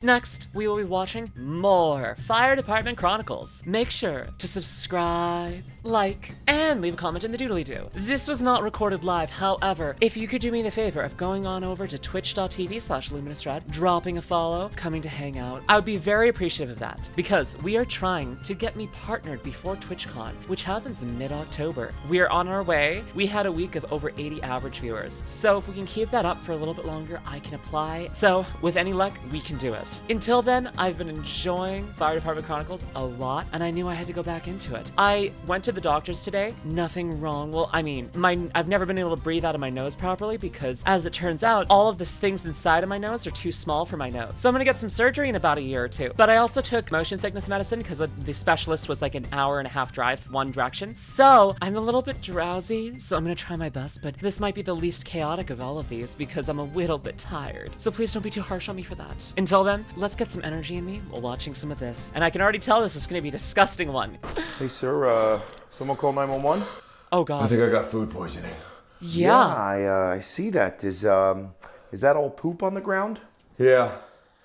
Next, we will be watching more Fire Department Chronicles. Make sure to subscribe, like, and leave a comment in the doodly-doo. This was not recorded live, however, if you could do me the favor of going on over to twitch.tv/LuminusRed, dropping a follow, coming to hang out, I would be very appreciative of that, because we are trying to get me partnered before TwitchCon, which happens in mid-October. We are on our way. We had a week of over 80 average viewers, so if we can keep that up for a little bit longer, I can apply. So, with any luck, we can do it. Until then, I've been enjoying Fire Department Chronicles a lot, and I knew I had to go back into it. I went to the doctor's today, nothing wrong. Well, I mean, I've never been able to breathe out of my nose properly because, as it turns out, all of the things inside of my nose are too small for my nose. So I'm gonna get some surgery in about a year or two. But I also took motion sickness medicine because the specialist was like an hour-and-a-half drive one direction. So I'm a little bit drowsy, so I'm gonna try my best, but this might be the least chaotic of all of these because I'm a little bit tired. So please don't be too harsh on me for that. Until then, let's get some energy in me while watching some of this. And I can already tell this is gonna be a disgusting one. Hey sir, someone call 911? Oh god. I think I got food poisoning. Yeah. I see that. Is that all poop on the ground? Yeah.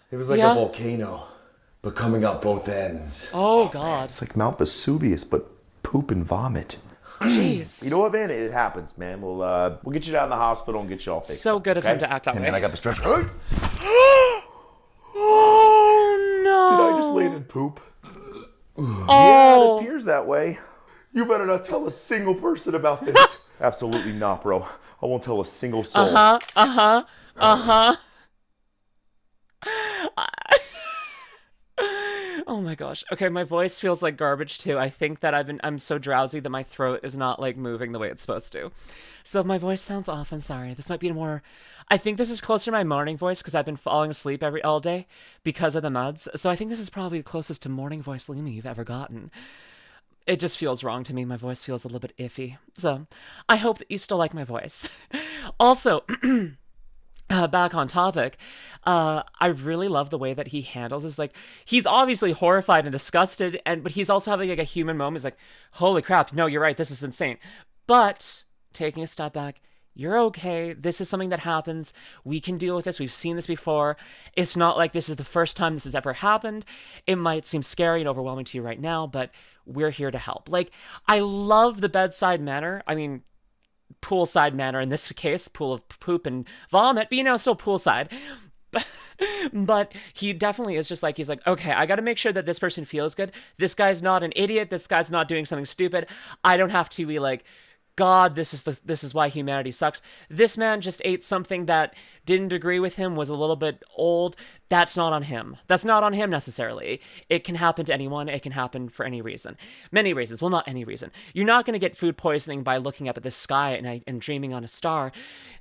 It was like Yeah. a volcano, but coming out both ends. Oh god. It's like Mount Vesuvius, but poop and vomit. Jeez. You know what, man? It happens, man. We'll get you down to the hospital and get you all fixed. So good of him to act that And way. then I got the stretcher. Did Oh no. I just land in poop? Yeah, Oh. it appears that way. You better not tell a single person about this. Absolutely not, bro. I won't tell a single soul. Oh my gosh. Okay, my voice feels like garbage too. I think that I'm so drowsy that my throat is not like moving the way it's supposed to. So if my voice sounds off, I'm sorry. This might be more, I think this is closer to my morning voice because I've been falling asleep all day because of the meds. So I think this is probably the closest to morning voice Lumi you've ever gotten. It just feels wrong to me. My voice feels a little bit iffy. So I hope that you still like my voice. Also, back on topic, I really love the way that he handles this. Like, he's obviously horrified and disgusted, but he's also having like a human moment. He's like, holy crap, no, you're right, this is insane. But taking a step back, you're okay. This is something that happens. We can deal with this. We've seen this before. It's not like this is the first time this has ever happened. It might seem scary and overwhelming to you right now, but we're here to help. Like, I love the bedside manner. I mean, poolside manner in this case, pool of poop and vomit, but you know, still poolside. But he definitely is just like, he's like, okay, I got to make sure that this person feels good. This guy's not an idiot. This guy's not doing something stupid. I don't have to be like, God, this is why humanity sucks. This man just ate something that didn't agree with him, was a little bit old. That's not on him. That's not on him necessarily. It can happen to anyone. It can happen for any reason. Many reasons. Well, not any reason. You're not going to get food poisoning by looking up at the sky at night and dreaming on a star.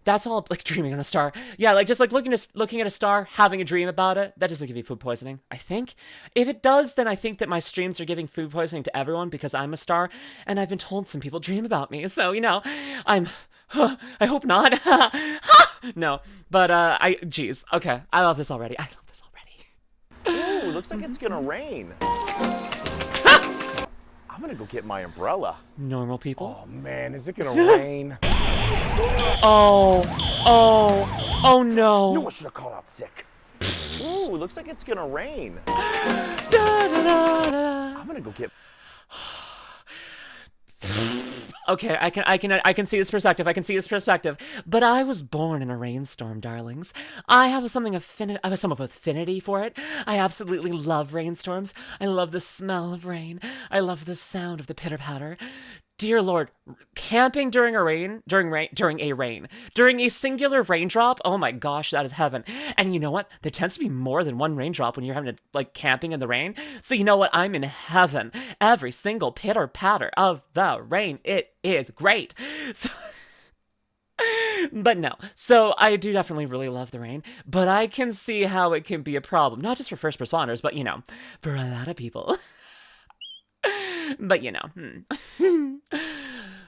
That's all, like, dreaming on a star. Yeah, like, just like looking at a star, having a dream about it, that doesn't give you food poisoning, I think. If it does, then I think that my streams are giving food poisoning to everyone because I'm a star, and I've been told some people dream about me. So, you know, I hope not. No, but, geez, okay. I love this already. I love this already. Ooh, looks like it's gonna rain. I'm gonna go get my umbrella. Normal people. Oh man, is it gonna rain? Oh no. No, I should have called out sick. Ooh, looks like it's gonna rain. Da, da, da, da. I'm gonna go get. Okay, I can see this perspective. I can see this perspective. But I was born in a rainstorm, darlings. I have some of affinity for it. I absolutely love rainstorms. I love the smell of rain. I love the sound of the pitter-patter. Dear Lord, camping during a singular raindrop, oh my gosh, that is heaven. And you know what? There tends to be more than one raindrop when you're having to, like, camping in the rain. So you know what? I'm in heaven. Every single pitter-patter of the rain. It is great. So, but no. So I do definitely really love the rain, but I can see how it can be a problem. Not just for first responders, but, you know, for a lot of people. But, you know,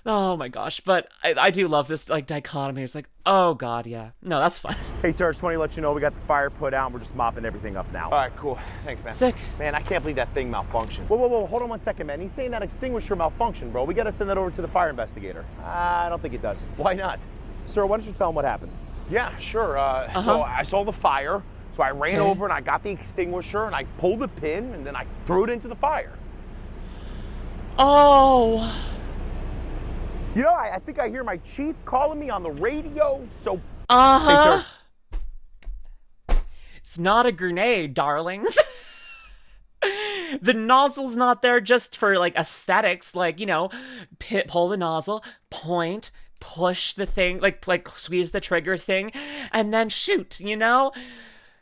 oh my gosh. But I do love this, like, dichotomy. It's like, oh God, yeah. No, that's fine. Hey, sir, I just want to let you know we got the fire put out and we're just mopping everything up now. All right, cool. Thanks, man. Sick. Man, I can't believe that thing malfunctioned. Whoa, hold on 1 second, man. He's saying that extinguisher malfunctioned, bro. We got to send that over to the fire investigator. I don't think it does. Why not? Sir, why don't you tell him what happened? Yeah, sure. So I saw the fire. So I ran Okay. over and I got the extinguisher and I pulled the pin and then I threw it into the fire. Oh. You know, I think I hear my chief calling me on the radio, so... Uh-huh. Hey, sir. It's not a grenade, darlings. The nozzle's not there just for, like, aesthetics. Like, you know, pull the nozzle, point, push the thing, like squeeze the trigger thing, and then shoot, you know?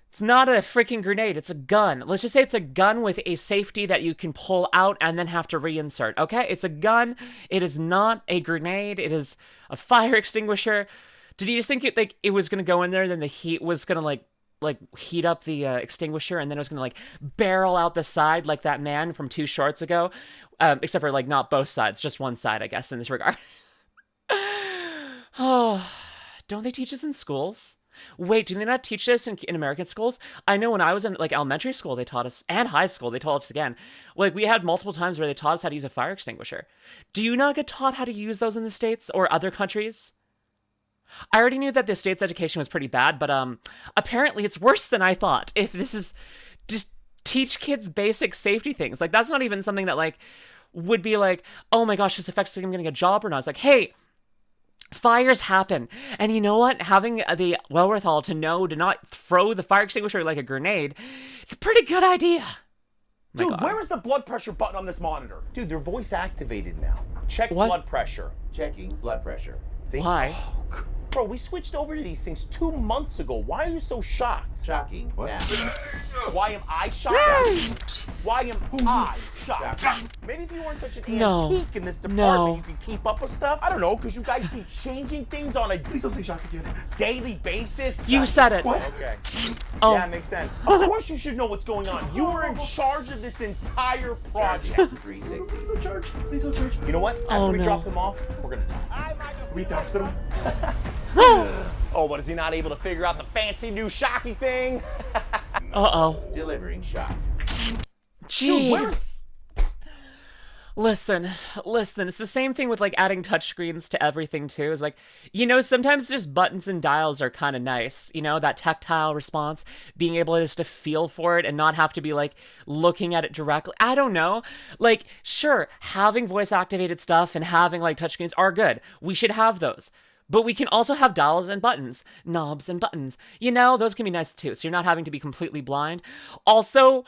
It's not a freaking grenade, it's a gun. Let's just say it's a gun with a safety that you can pull out and then have to reinsert, okay? It's a gun. It is not a grenade. It is a fire extinguisher. Did you just think it was gonna go in there, then the heat was gonna, like heat up the extinguisher, and then it was gonna, like, barrel out the side like that man from 2 shorts ago? Except for, like, not both sides, just one side, I guess, in this regard. Oh, don't they teach this in schools? Wait, do they not teach this in American schools? I know when I was in, like, elementary school, they taught us, and high school, they taught us again. Like, we had multiple times where they taught us how to use a fire extinguisher. Do you not get taught how to use those in the States or other countries? I already knew that the States' education was pretty bad, but apparently it's worse than I thought. If this is just teach kids basic safety things. Like, that's not even something that, like, would be like, oh my gosh, this affects I'm getting a job or not. It's like, hey, fires happen. And you know what? Having the wherewithal to know to not throw the fire extinguisher like a grenade, it's a pretty good idea. Dude, God. where is the blood pressure button on this monitor? Dude, they're voice activated now. Check What? blood pressure. Checking blood pressure. See? Why? Bro, we switched over to these things 2 months ago. Why are you so shocked? Shocking. Now. Why am I shocked? Why am I shocked? Maybe if you weren't such an No. antique in this department, No. you could keep up with stuff. I don't know, because you guys be changing things on a daily basis. You said it. Okay. Oh. Yeah, it makes sense. Of course you should know what's going on. You were in charge of this entire project. 360. Please don't charge. You know what? After Oh, we no. drop them off, we're gonna talk. Read the hospital. Oh, but is he not able to figure out the fancy new shocky thing? Uh-oh. Delivering shock. Jeez. Listen, it's the same thing with, like, adding touchscreens to everything, too. It's like, you know, sometimes just buttons and dials are kind of nice. You know, that tactile response, being able just to feel for it and not have to be, like, looking at it directly. I don't know. Like, sure, having voice-activated stuff and having, like, touchscreens are good. We should have those. But we can also have dials and buttons, knobs and buttons. You know, those can be nice, too, so you're not having to be completely blind. Also,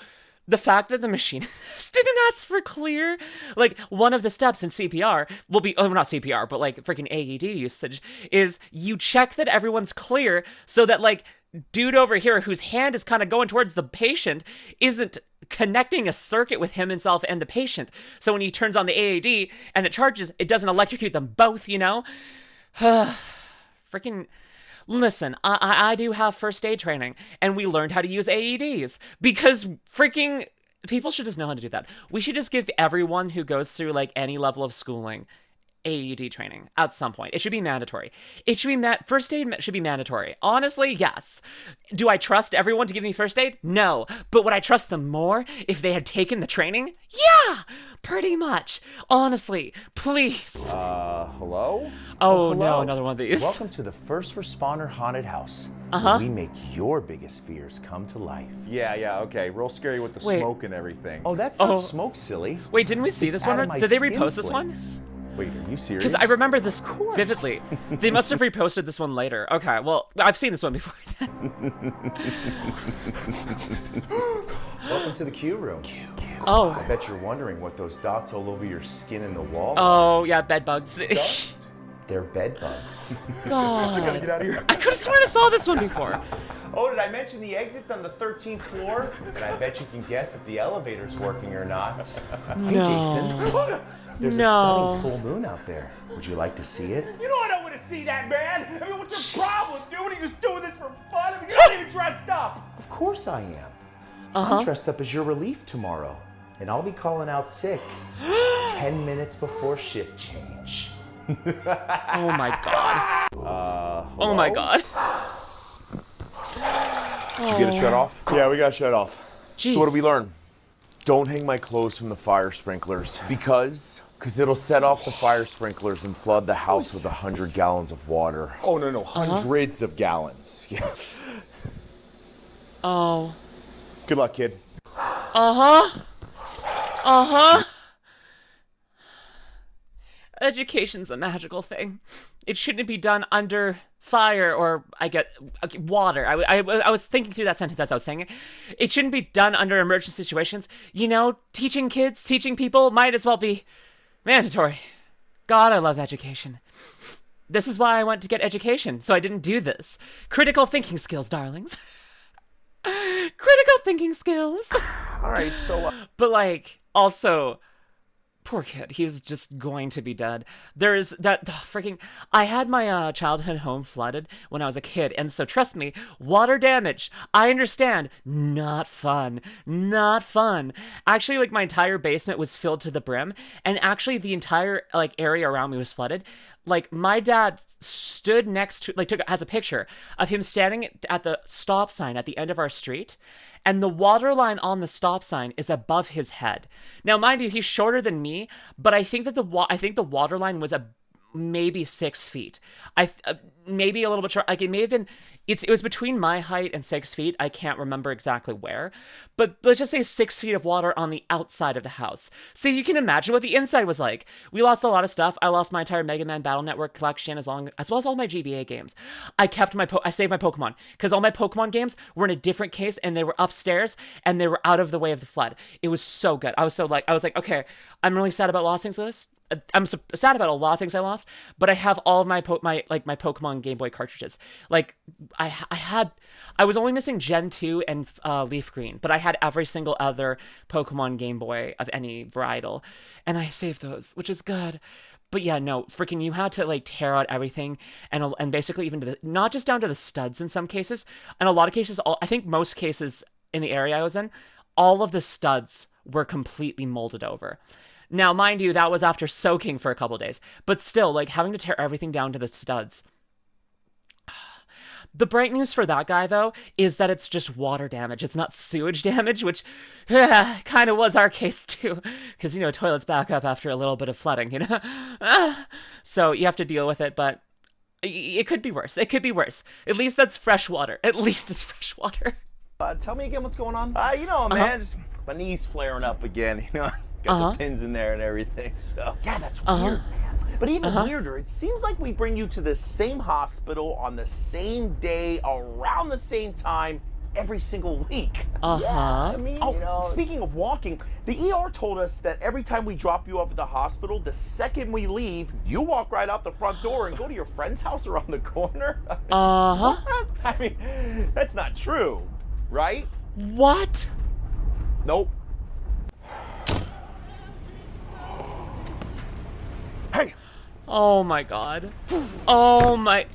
the fact that the machinist didn't ask for clear, like, one of the steps in CPR will be, oh, not CPR, but, like, freaking AED usage, is you check that everyone's clear so that, like, dude over here whose hand is kind of going towards the patient isn't connecting a circuit with himself and the patient. So when he turns on the AED and it charges, it doesn't electrocute them both, you know? Freaking... Listen, I do have first aid training, and we learned how to use AEDs, because freaking people should just know how to do that. We should just give everyone who goes through, like, any level of schooling AED training at some point. It should be mandatory. It should be first aid should be mandatory. Honestly, yes. Do I trust everyone to give me first aid? No. But would I trust them more if they had taken the training? Yeah, pretty much. Honestly, please. Hello? Oh, hello. no, another one of these. Welcome to the First Responder Haunted House. Uh-huh. We make your biggest fears come to life. Yeah, okay. Real scary with the Wait. smoke and everything. Oh, that's Oh. not smoke, silly. Wait, didn't we see this one? Out of my Did they skin repost this one? flakes. Wait, are you serious? Because I remember this vividly. They must have reposted this one later. Okay, well, I've seen this one before. Welcome to the Q room. Oh. I bet you're wondering what those dots all over your skin and the wall are. Oh, yeah, bed bugs. They're bed bugs. God. Get out of here. I could have sworn I saw this one before. Oh, did I mention the exit's on the 13th floor? And I bet you can guess if the elevator's working or not. No. Hey, Jason. There's No. a stunning full moon out there. Would you like to see it? You know I don't want to see that, man. I mean, what's your problem, dude? What, are you just doing this for fun? I mean, you're not even dressed up. Of course I am. Uh-huh. I'm dressed up as your relief tomorrow. And I'll be calling out sick 10 minutes before shift change. Oh my god. Oh my god. Did you get it shut off? Yeah, we got shut off. Jeez. So what did we learn? Don't hang my clothes from the fire sprinklers. Because it'll set off the fire sprinklers and flood the house with 100 gallons of water. Oh, no, hundreds of gallons. Yeah. Oh. Good luck, kid. Uh-huh. Uh-huh. Education's a magical thing. It shouldn't be done under fire or, water. I was thinking through that sentence as I was saying it. It shouldn't be done under emergency situations. You know, teaching kids, teaching people might as well be mandatory. God, I love education. This is why I went to get education, so I didn't do this. Critical thinking skills, darlings. Critical thinking skills. All right, so... But, like, also... Poor kid, he's just going to be dead. There's that freaking... I had my childhood home flooded when I was a kid, and so trust me, water damage, I understand, not fun. Not fun. Actually, like, my entire basement was filled to the brim, and actually the entire, like, area around me was flooded. Like, my dad stood next to, like, has a picture of him standing at the stop sign at the end of our street, and the water line on the stop sign is above his head. Now, mind you, he's shorter than me, but I think that the water line was maybe 6 feet. Maybe a little bit short. Like, it may have been... It was between my height and 6 feet. I can't remember exactly where. But let's just say 6 feet of water on the outside of the house. So you can imagine what the inside was like. We lost a lot of stuff. I lost my entire Mega Man Battle Network collection as well as all my GBA games. I saved my Pokemon because all my Pokemon games were in a different case and they were upstairs and they were out of the way of the flood. It was so good. I was like, okay, I'm really sad about losing this. I'm sad about a lot of things I lost, but I have all of my Pokemon Game Boy cartridges. Like, I was only missing Gen 2 and Leaf Green, but I had every single other Pokemon Game Boy of any varietal, and I saved those, which is good. But yeah, no, freaking, you had to, like, tear out everything, and basically even not just down to the studs in some cases, in a lot of cases, I think most cases in the area I was in, all of the studs were completely molded over. Now, mind you, that was after soaking for a couple days, but still, like, having to tear everything down to the studs. The bright news for that guy, though, is that it's just water damage. It's not sewage damage, which kind of was our case, too. Because, you know, toilets back up after a little bit of flooding, you know? So you have to deal with it, but it could be worse. It could be worse. At least that's fresh water. At least it's fresh water. Tell me again what's going on. You know, man, just my knees flaring up again, you know? Got the pins in there and everything, so. Yeah, that's weird, man. But even weirder, it seems like we bring you to the same hospital on the same day, around the same time, every single week. Yeah, I mean, you know. Speaking of walking, the ER told us that every time we drop you off at the hospital, the second we leave, you walk right out the front door and go to your friend's house around the corner. What? I mean, that's not true, right? What? Nope. Hey! Oh my god. Oh my...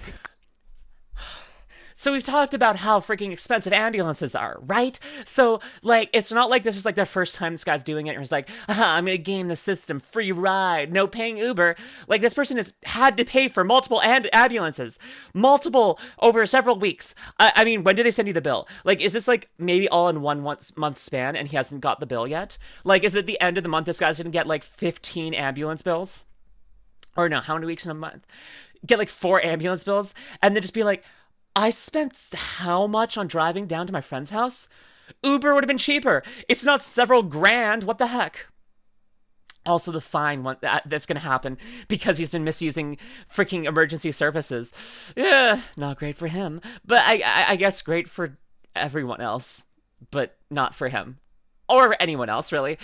So we've talked about how freaking expensive ambulances are, right? So, like, it's not like this is like their first time this guy's doing it, and he's like, I'm gonna game the system, free ride, no paying Uber. Like, this person has had to pay for multiple ambulances. Multiple over several weeks. I mean, when did they send you the bill? Like, is this like maybe all in one month span and he hasn't got the bill yet? Like, is it the end of the month this guy's gonna get like 15 ambulance bills? Or no, how many weeks in a month? Get like 4 ambulance bills and then just be like, I spent how much on driving down to my friend's house? Uber would have been cheaper. It's not several grand. What the heck? Also, the fine that's going to happen because he's been misusing freaking emergency services. Yeah, not great for him. But I guess great for everyone else. But not for him. Or anyone else, really.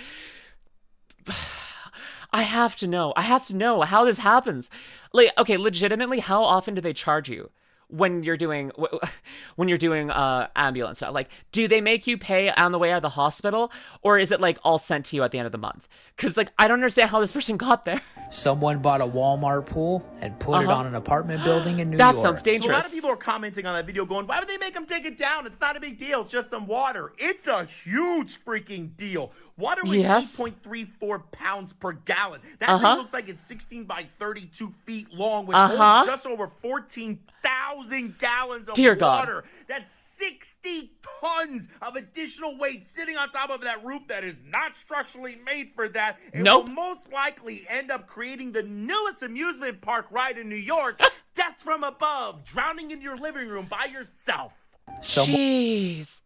I have to know how this happens. Like, okay, legitimately, how often do they charge you when you're doing ambulance stuff? Like, do they make you pay on the way out of the hospital, or is it like all sent to you at the end of the month? Because, like, I don't understand how this person got there. Someone bought a Walmart pool and put it on an apartment building in New York. That sounds dangerous. So a lot of people are commenting on that video going, why would they make them take it down? It's not a big deal. It's just some water. It's a huge freaking deal. Water weighs 8.34 pounds per gallon. That thing looks like it's 16 by 32 feet long, which holds just over 14,000 gallons of water. That's 60 tons of additional weight sitting on top of that roof that is not structurally made for that. It will most likely end up creating the newest amusement park ride in New York, Death from Above, drowning in your living room by yourself. Jeez.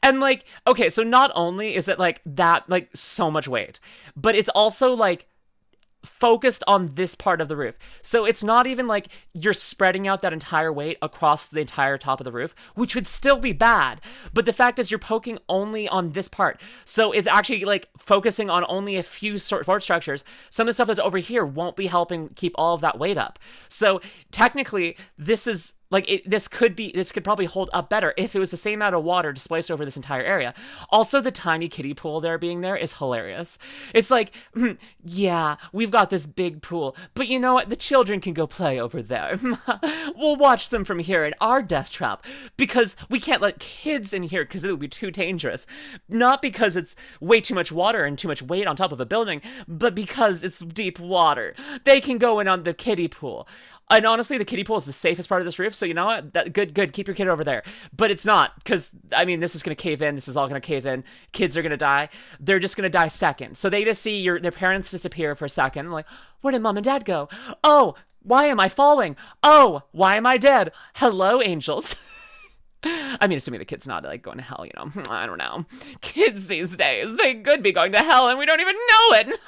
And like, okay, so not only is it like that, like so much weight, but it's also like focused on this part of the roof. So it's not even like you're spreading out that entire weight across the entire top of the roof, which would still be bad. But the fact is you're poking only on this part. So it's actually like focusing on only a few support structures. Some of the stuff that's over here won't be helping keep all of that weight up. So technically this is like this could probably hold up better if it was the same amount of water displaced over this entire area. Also, the tiny kiddie pool being there is hilarious. It's like, yeah, we've got this big pool, but you know what? The children can go play over there. We'll watch them from here in our death trap because we can't let kids in here because it would be too dangerous. Not because it's way too much water and too much weight on top of a building, but because it's deep water. They can go in on the kiddie pool. And honestly, the kiddie pool is the safest part of this roof, so you know what? Good. Keep your kid over there. But it's not, because, I mean, this is going to cave in. This is all going to cave in. Kids are going to die. They're just going to die second. So they just see their parents disappear for a second. Like, where did mom and dad go? Oh, why am I falling? Oh, why am I dead? Hello, angels. I mean, assuming the kid's not, like, going to hell, you know. I don't know. Kids these days, they could be going to hell, and we don't even know it.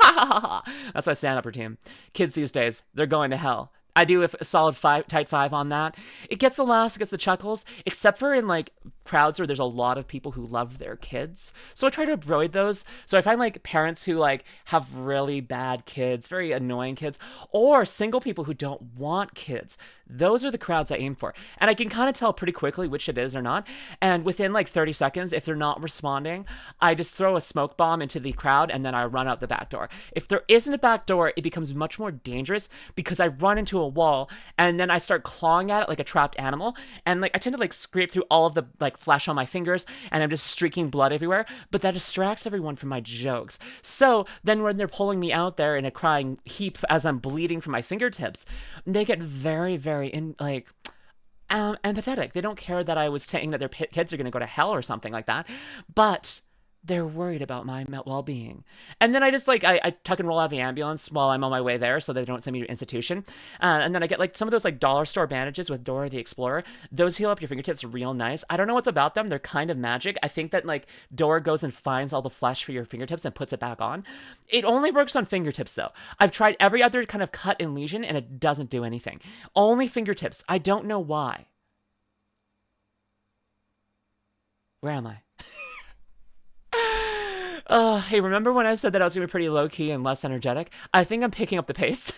That's my stand-up routine. Kids these days, they're going to hell. I do a solid tight 5 on that. It gets the laughs, it gets the chuckles, except for in like crowds where there's a lot of people who love their kids. So I try to avoid those. So I find like parents who like have really bad kids, very annoying kids, or single people who don't want kids. Those are the crowds I aim for. And I can kind of tell pretty quickly which it is or not. And within like 30 seconds, if they're not responding, I just throw a smoke bomb into the crowd and then I run out the back door. If there isn't a back door, it becomes much more dangerous because I run into a wall and then I start clawing at it like a trapped animal. And like I tend to like scrape through all of the like flesh on my fingers and I'm just streaking blood everywhere. But that distracts everyone from my jokes. So then when they're pulling me out there in a crying heap as I'm bleeding from my fingertips, they get very, very empathetic. They don't care that I was saying that their kids are going to go to hell or something like that, but they're worried about my well-being. And then I just like I tuck and roll out of the ambulance while I'm on my way there so they don't send me to an institution. And then I get like some of those like dollar store bandages with Dora the Explorer. Those heal up your fingertips real nice. I don't know what's about them. They're kind of magic. I think that like Dora goes and finds all the flesh for your fingertips and puts it back on. It only works on fingertips though. I've tried every other kind of cut and lesion and it doesn't do anything. Only fingertips. I don't know why. Where am I? Hey, remember when I said that I was going to be pretty low-key and less energetic? I think I'm picking up the pace.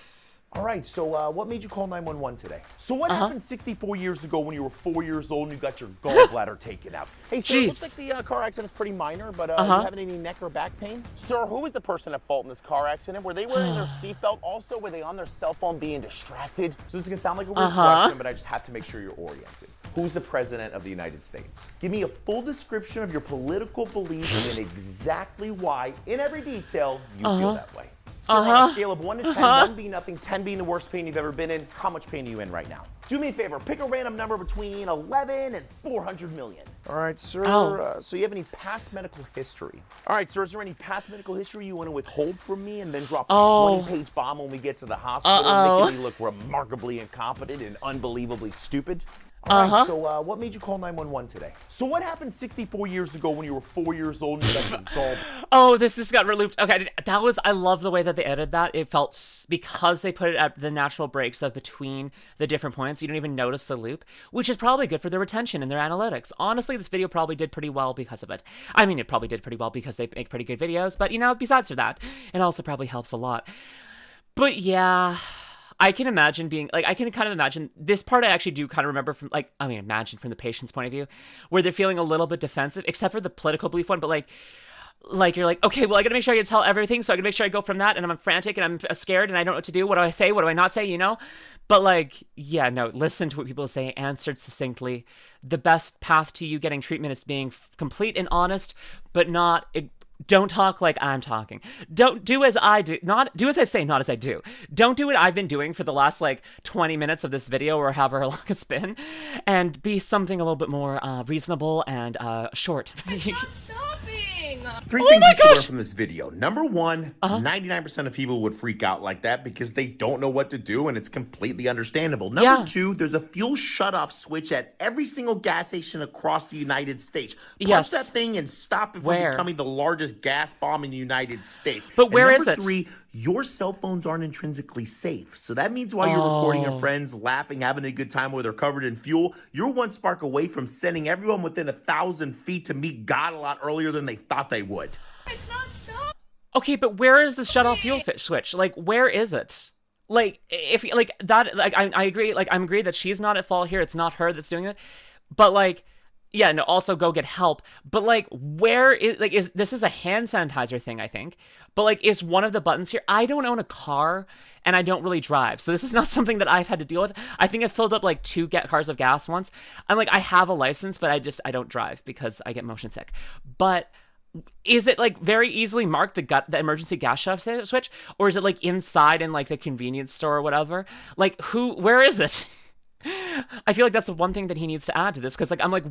All right, so what made you call 911 today? So what happened 64 years ago when you were 4 years old and you got your gallbladder taken out? Hey, sir, it looks like the car accident's pretty minor, but you having any neck or back pain? Sir, who was the person at fault in this car accident? Were they wearing their seatbelt also? Were they on their cell phone being distracted? So this is going to sound like a weird question, but I just have to make sure you're oriented. Who's the president of the United States? Give me a full description of your political beliefs and exactly why, in every detail, you feel that way. So on a scale of 1 to 10, 1 being nothing, 10 being the worst pain you've ever been in, how much pain are you in right now? Do me a favor, pick a random number between 11 and 400 million. All right, sir. So you have any past medical history? All right, sir, is there any past medical history you want to withhold from me and then drop a 20-page bomb when we get to the hospital, making me look remarkably incompetent and unbelievably stupid? All right, so what made you call 911 today? So what happened 64 years ago when you were 4 years old and you got your gallbladder? Oh, this just got relooped. Okay, I love the way that they edited that. It felt, because they put it at the natural breaks of between the different points, you don't even notice the loop, which is probably good for their retention and their analytics. Honestly, this video probably did pretty well because of it. I mean, it probably did pretty well because they make pretty good videos, but you know, besides for that, it also probably helps a lot. But yeah, I can imagine being, like, I can kind of imagine, this part I actually do kind of remember from, like, I mean, imagine from the patient's point of view, where they're feeling a little bit defensive, except for the political belief one, but like you're like, okay, well, I gotta make sure I can tell everything, so I gotta make sure I go from that, and I'm frantic, and I'm scared, and I don't know what to do, what do I say, what do I not say, you know? But like, yeah, no, listen to what people say, answered succinctly. The best path to you getting treatment is being complete and honest, but not... Don't talk like I'm talking. Don't do as I do. Not do as I say, not as I do. Don't do what I've been doing for the last like 20 minutes of this video or however long it's been, and be something a little bit more reasonable and short. It's not stopping. Three things you should learn from this video. Number one, 99% of people would freak out like that because they don't know what to do, and it's completely understandable. Number two, there's a fuel shutoff switch at every single gas station across the United States. Punch that thing and stop it from becoming the largest gas bomb in the United States. But where is it? Number three, your cell phones aren't intrinsically safe. So that means while you're recording your friends, laughing, having a good time where they're covered in fuel, you're one spark away from sending everyone within 1,000 feet to meet God a lot earlier than they thought they would. Okay, but where is the shut-off fuel switch? Like, where is it? Like, if like that, like I agree. Like, I'm agree that she's not at fault here. It's not her that's doing it. But like, yeah, no. Also, go get help. But like, where is like is this is a hand sanitizer thing? I think. But like, is one of the buttons here? I don't own a car and I don't really drive, so this is not something that I've had to deal with. I think I filled up like 2 cars of gas once. I'm like, I have a license, but I don't drive because I get motion sick. But is it like very easily marked the emergency gas shut switch, or is it like inside in like the convenience store or whatever? Like where is it? I feel like that's the one thing that he needs to add to this, because like I'm like,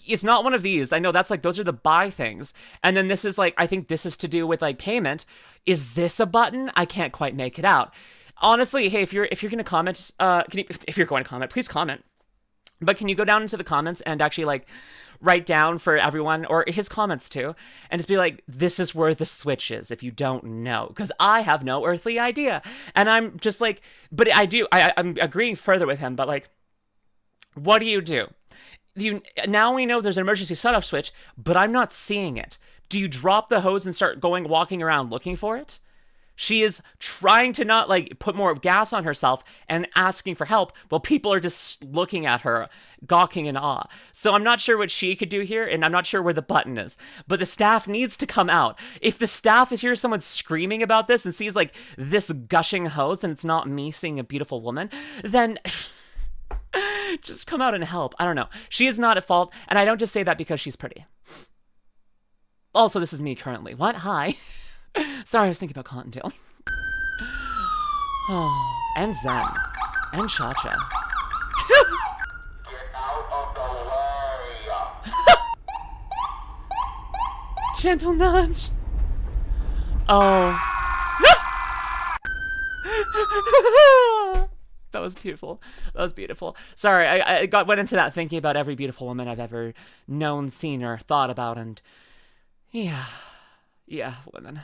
it's not one of these. I know that's like, those are the buy things, and then this is like, I think this is to do with like payment. Is this a button? I can't quite make it out. Honestly, hey, if you're gonna comment, if you're going to comment, please comment. But can you go down into the comments and actually like write down for everyone, or his comments too, and just be like, this is where the switch is if you don't know, because I have no earthly idea. And I'm just like, but I'm agreeing further with him, but like, what do? Now we know there's an emergency shut-off switch, but I'm not seeing it. Do you drop the hose and start walking around looking for it? She is trying to not like put more gas on herself and asking for help while people are just looking at her, gawking in awe. So I'm not sure what she could do here, and I'm not sure where the button is. But the staff needs to come out. If the staff is hears someone screaming about this and sees like this gushing hose and it's not me seeing a beautiful woman, then just come out and help. I don't know. She is not at fault, and I don't just say that because she's pretty. Also, this is me currently. What? Hi. Sorry, I was thinking about Cottontail. Oh, and Zen. And Cha-Cha. Get out of the way! Gentle nudge. Oh. That was beautiful. That was beautiful. Sorry, I went into that thinking about every beautiful woman I've ever known, seen, or thought about, and yeah, women.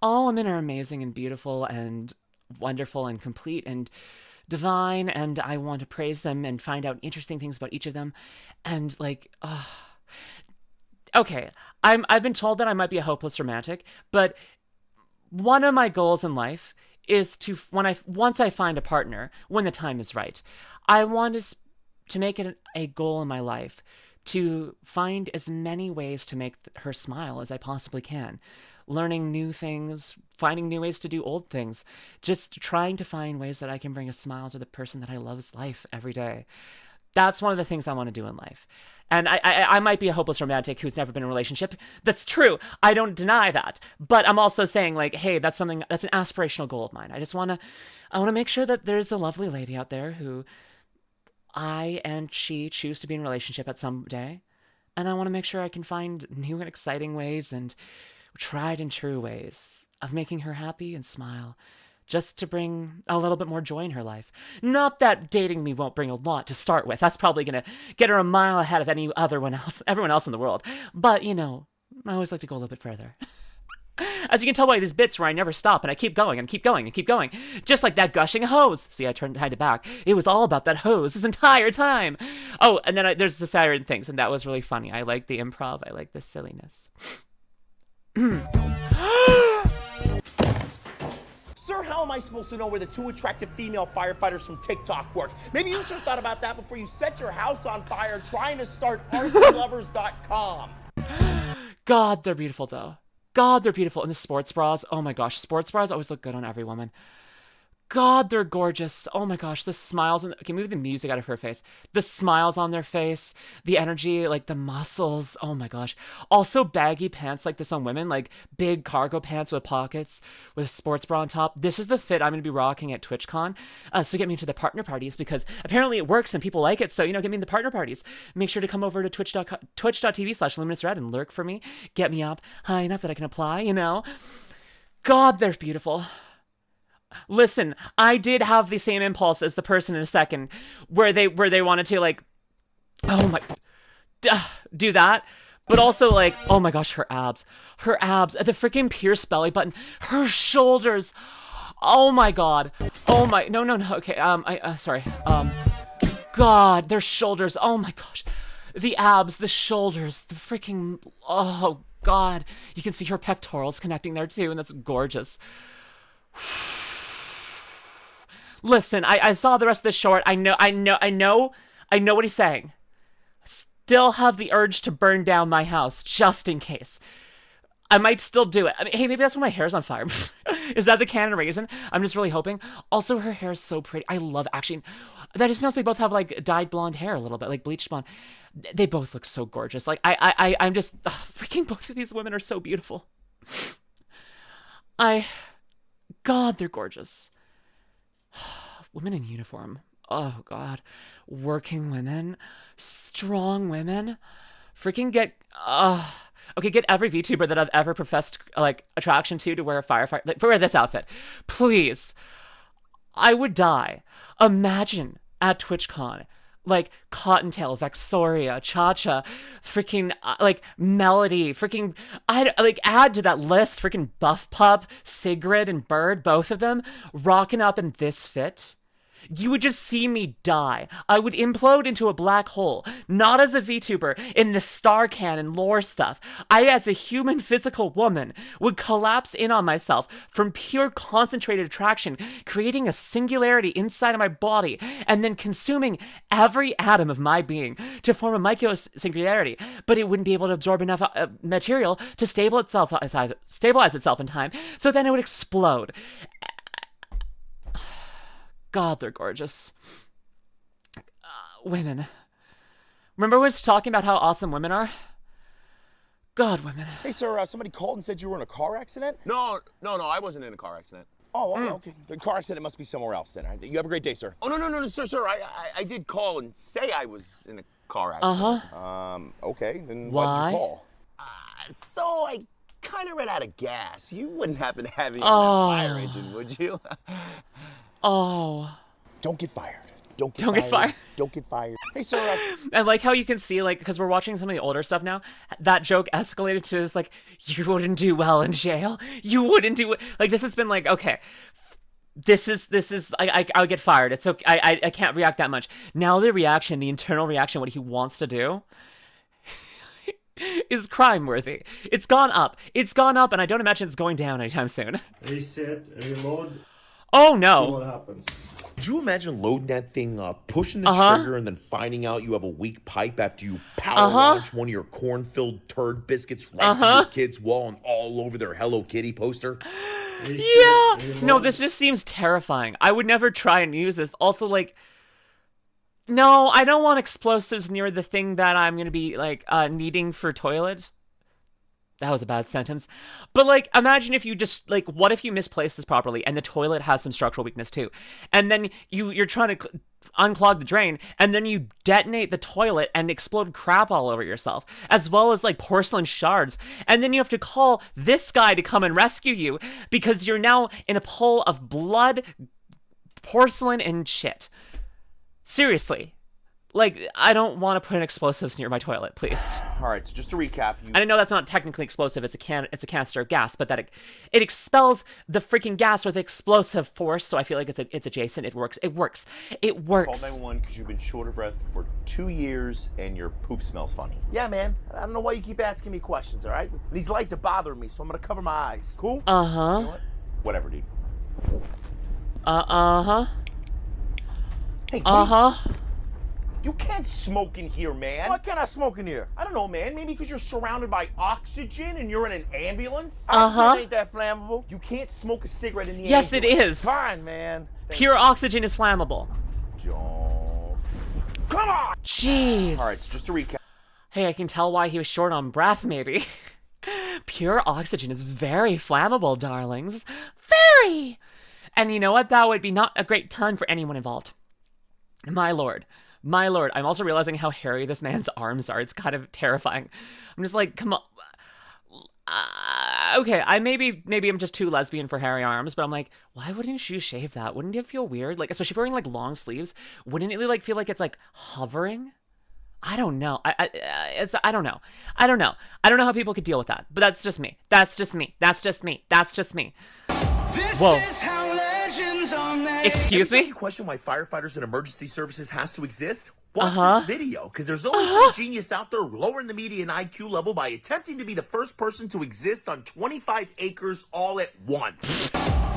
All women are amazing and beautiful and wonderful and complete and divine, and I want to praise them and find out interesting things about each of them. And like, okay, I've been told that I might be a hopeless romantic, but one of my goals in life is to, once I find a partner, when the time is right, I want to make it a goal in my life to find as many ways to make her smile as I possibly can. Learning new things, finding new ways to do old things, just trying to find ways that I can bring a smile to the person that I love's life every day. That's one of the things I want to do in life. And I might be a hopeless romantic who's never been in a relationship. That's true. I don't deny that. But I'm also saying, like, hey, that's an aspirational goal of mine. I want to make sure that there's a lovely lady out there who I and she choose to be in a relationship at some day. And I want to make sure I can find new and exciting ways and tried and true ways of making her happy and smile, just to bring a little bit more joy in her life. Not that dating me won't bring a lot to start with. That's probably going to get her a mile ahead of everyone else in the world. But, you know, I always like to go a little bit further. As you can tell by these bits where I never stop and I keep going and keep going and keep going. Just like that gushing hose. See, I turned it back. It was all about that hose this entire time. Oh, and then there's the Siren things, and that was really funny. I like the improv. I like the silliness. Sir, how am I supposed to know where the 2 attractive female firefighters from TikTok work? Maybe you should have thought about that before you set your house on fire trying to start artslovers.com. God, they're beautiful, though. God, they're beautiful. And the sports bras, oh my gosh, sports bras always look good on every woman. God, they're gorgeous. Oh my gosh, the smiles. Okay, move the music out of her face. The smiles on their face, the energy, like the muscles. Oh my gosh. Also baggy pants like this on women, like big cargo pants with pockets, with a sports bra on top. This is the fit I'm going to be rocking at TwitchCon. So get me into the partner parties because apparently it works and people like it. So, get me in the partner parties. Make sure to come over to twitch.tv/LuminusRed and lurk for me. Get me up high enough that I can apply, God, they're beautiful. Listen, I did have the same impulse as the person in a second where they wanted to like, oh my, do that. But also like, oh my gosh, her abs, the freaking pierced belly button, her shoulders. Oh my God. Oh my, no. Okay. Sorry. God, their shoulders. Oh my gosh. The abs, the shoulders, the freaking, oh God. You can see her pectorals connecting there too. And that's gorgeous. Listen, I saw the rest of the short. I know what he's saying. Still have the urge to burn down my house, just in case. I might still do it. I mean, hey, maybe that's when my hair's on fire. Is that the canon reason? I'm just really hoping. Also, her hair is so pretty. I love, actually, that just knows they both have, like, dyed blonde hair a little bit, like bleached blonde. They both look so gorgeous. Like, I'm just, freaking both of these women are so beautiful. God, they're gorgeous. Women in uniform. Oh, God. Working women. Strong women. Freaking get... Okay, get every VTuber that I've ever professed, like, attraction to wear a firefighter... Like, wear this outfit. Please. I would die. Imagine at TwitchCon, like, Cottontail, Vexoria, Cha-Cha, freaking, like, Melody, freaking... add to that list, freaking Buff Pup, Sigrid, and Bird, both of them, rocking up in this fit. You would just see me die. I would implode into a black hole, not as a VTuber in the star canon lore stuff. I, as a human physical woman, would collapse in on myself from pure concentrated attraction, creating a singularity inside of my body, and then consuming every atom of my being to form a micro-singularity, but it wouldn't be able to absorb enough material to stabilize itself in time, so then it would explode. God, they're gorgeous. Women. Remember we was talking about how awesome women are? God, women. Hey, sir, somebody called and said you were in a car accident? No, I wasn't in a car accident. Oh, okay. The car accident must be somewhere else then. You have a great day, sir. Oh, no, sir. I did call and say I was in a car accident. Okay, then why'd you call? So I kind of ran out of gas. You wouldn't happen to have me on that fire engine, would you? Oh. Don't get fired. Don't get fired. Don't get fired. Hey, sir. I like how you can see, like, because we're watching some of the older stuff now, that joke escalated to just like, you wouldn't do well in jail. You wouldn't do, like, this has been like, okay, this is, I would get fired. It's okay. I can't react that much. Now the reaction, the internal reaction, what he wants to do is crime worthy. It's gone up, and I don't imagine it's going down anytime soon. Reset, reload. Oh no. See what happens. Could you imagine loading that thing up, pushing the trigger, and then finding out you have a weak pipe after you power launch one of your corn-filled turd biscuits right to your kid's wall and all over their Hello Kitty poster? Yeah. No, this just seems terrifying. I would never try and use this. Also, like, no, I don't want explosives near the thing that I'm going to be, like, needing for toilet. That was a bad sentence. But, like, imagine if you just, like, what if you misplace this properly and the toilet has some structural weakness too? And then you're trying to unclog the drain, and then you detonate the toilet and explode crap all over yourself, as well as, like, porcelain shards. And then you have to call this guy to come and rescue you because you're now in a pool of blood, porcelain, and shit. Seriously. Like, I don't want to put in explosives near my toilet, please. All right, so just to recap, And I know that's not technically explosive, it's a canister of gas, but that it expels the freaking gas with explosive force, so I feel like it's adjacent. It works. It works. Call 911 because you've been short of breath for 2 years and your poop smells funny. Yeah, man. I don't know why you keep asking me questions, all right? These lights are bothering me, so I'm going to cover my eyes. Cool? Uh-huh. You know what? Whatever, dude. Uh-huh. Hey, uh-huh. You can't smoke in here, man. Why can't I smoke in here? I don't know, man. Maybe because you're surrounded by oxygen and you're in an ambulance? Oxygen ain't that flammable. You can't smoke a cigarette in the Yes, it ambulance. is. Fine, man. Pure oxygen is flammable. Don't. Come on! Jeez. All right, so just to recap. Hey, I can tell why he was short on breath, maybe. Pure oxygen is very flammable, darlings. Very! And you know what? That would be not a great time for anyone involved. My lord. My lord. I'm also realizing how hairy this man's arms are. It's kind of terrifying. I'm just like, come on. Okay, maybe I'm just too lesbian for hairy arms, but I'm like, why wouldn't you shave that? Wouldn't it feel weird? Like, especially if you're wearing like long sleeves, wouldn't it like feel like it's like hovering? I don't know. I don't know. I don't know. I don't know how people could deal with that. But that's just me. That's just me. That's just me. That's just me. Whoa. Excuse me? You question why firefighters and emergency services has to exist? Watch this video, because there's always some genius out there lowering the median IQ level by attempting to be the first person to exist on 25 acres all at once.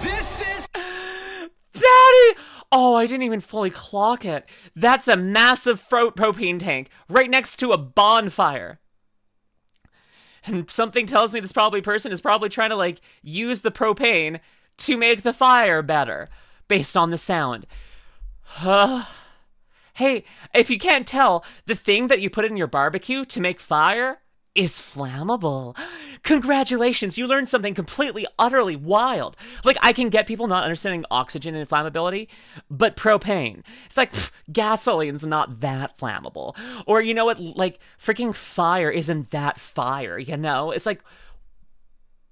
This is... Daddy! Oh, I didn't even fully clock it. That's a massive propane tank right next to a bonfire. And something tells me this person is probably trying to, like, use the propane to make the fire better, based on the sound. Hey, if you can't tell, the thing that you put in your barbecue to make fire is flammable. Congratulations, you learned something completely, utterly wild. Like, I can get people not understanding oxygen and flammability, but propane. It's like, gasoline's not that flammable. Or, you know what, like, freaking fire isn't that fire, you know? It's like,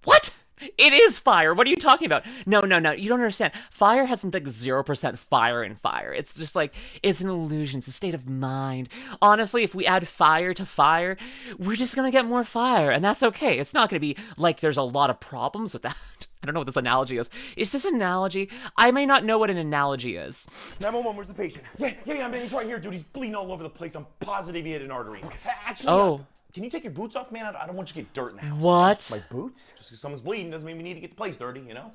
what? It is fire. What are you talking about? No. You don't understand. Fire has something like 0% fire in fire. It's just like, it's an illusion. It's a state of mind. Honestly, if we add fire to fire, we're just going to get more fire. And that's okay. It's not going to be like there's a lot of problems with that. I don't know what this analogy is. Is this analogy? I may not know what an analogy is. 911, where's the patient? Yeah, man, he's right here, dude. He's bleeding all over the place. I'm positive he hit an artery. Actually, can you take your boots off, man? I don't want you to get dirt in the house. What? My boots? Just because someone's bleeding doesn't mean we need to get the place dirty, you know?